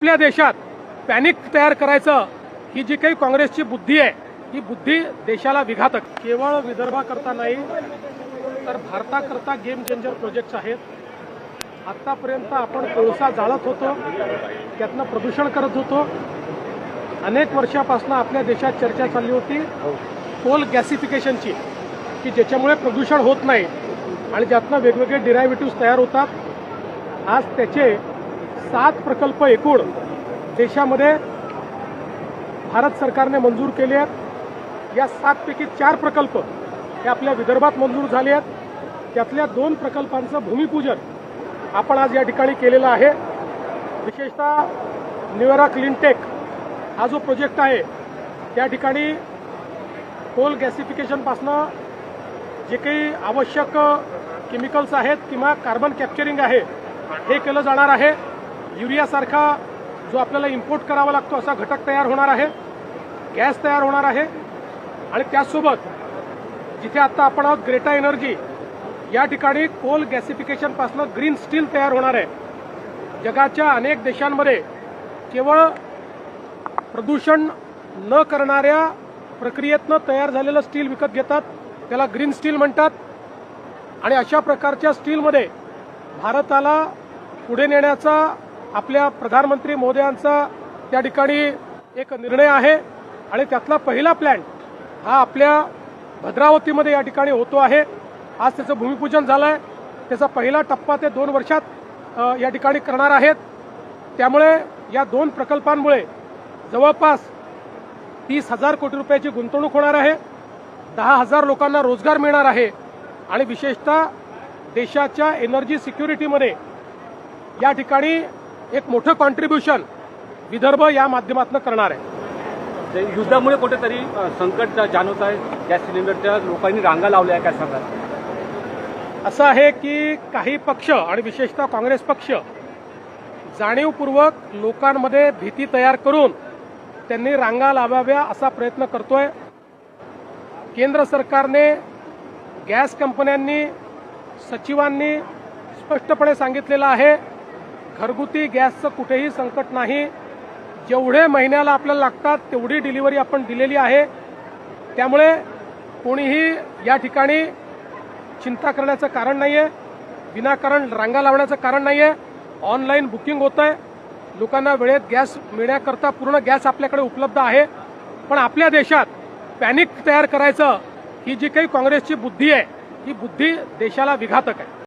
आपल्या देशात पॅनिक तयार करायचं ही जी काही काँग्रेसची बुद्धी आहे ही बुद्धी देशाला विघातक. केवळ विदर्भाकरता नाही तर भारताकरता गेम चेंजर प्रोजेक्ट्स आहेत. आतापर्यंत आपण कोळसा जाळत होतो, त्यातनं प्रदूषण करत होतो. अनेक वर्षापासून आपल्या देशात चर्चा चालली होती कोल गॅसिफिकेशनची, की ज्याच्यामुळे प्रदूषण होत नाही आणि ज्यातनं वेगवेगळे डिरायव्हेटिव्ह तयार होतात. आज त्याचे 7 प्रकल्प एकूण देशामध्ये भारत सरकारने मंजूर केले आहेत. या 7 पैकी 4 प्रकल्प हे आपल्या विदर्भात मंजूर झाले आहेत. त्यातल्या 2 प्रकल्पांचं भूमिपूजन आपण आज या ठिकाणी केलेलं आहे. विशेषतः न्यूएरा क्लीनटेक हा जो प्रोजेक्ट आहे त्या ठिकाणी कोल गॅसिफिकेशनपासनं जे काही आवश्यक केमिकल्स आहेत किंवा कार्बन कॅप्चरिंग आहे हे केलं जाणार आहे. युरियासारखा जो आपल्याला इम्पोर्ट करावा लागतो असा घटक तयार होणार आहे, गॅस तयार होणार आहे. आणि त्याचसोबत जिथे आता आपण आहोत ग्रेटा एनर्जी, या ठिकाणी कोल गॅसिफिकेशनपासून ग्रीन स्टील तयार होणार आहे. जगाच्या अनेक देशांमध्ये केवळ प्रदूषण न करणाऱ्या प्रक्रियेतनं तयार झालेलं स्टील विकत घेतात, त्याला ग्रीन स्टील म्हणतात. आणि अशा प्रकारच्या स्टीलमध्ये भारताला पुढे नेण्याचा आपल्या प्रधानमंत्री मोदयांचा त्या ठिकाणी एक निर्णय आहे. आणि त्यातला पहिला प्लॅन्ट हा आपल्या भद्रावतीमध्ये या ठिकाणी होतो आहे. आज त्याचं भूमिपूजन झालं आहे. त्याचा पहिला टप्पा ते 2 वर्षात या ठिकाणी करणार आहेत. त्यामुळे या 2 प्रकल्पांमुळे जवळपास 30,000 कोटी रुपयाची गुंतवणूक होणार आहे. 10,000 लोकांना रोजगार मिळणार आहे. आणि विशेषतः देशाच्या एनर्जी सिक्युरिटीमध्ये या ठिकाणी एक मोठं कॉन्ट्रीब्युशन विदर्भ या माध्यमातून करणार आहे. युद्धामुळे कुठेतरी संकट जाणवत आहे. गॅस सिलेंडरच्या लोकांनी रांगा लावल्या आहे, काय सांगाल? असं आहे की काही पक्ष आणि विशेषतः काँग्रेस पक्ष जाणीवपूर्वक लोकांमध्ये भीती तयार करून त्यांनी रांगा लावाव्या असा प्रयत्न करतोय. केंद्र सरकारने, गॅस कंपन्यांनी, सचिवांनी स्पष्टपणे सांगितलेलं आहे घरगुती गॅसचं कुठेही संकट नाही. जेवढे महिन्याला आपल्याला लागतात तेवढी डिलिव्हरी आपण दिलेली आहे. त्यामुळे कोणीही या ठिकाणी चिंता करण्याचं कारण नाही आहे, विनाकारण रांगा लावण्याचं कारण नाही आहे. ऑनलाईन बुकिंग होतं आहे, लोकांना वेळेत गॅस मिळण्याकरता पूर्ण गॅस आपल्याकडे उपलब्ध आहे. पण आपल्या देशात पॅनिक तयार करायचं ही जी काही काँग्रेसची बुद्धी आहे ही बुद्धी देशाला विघातक आहे.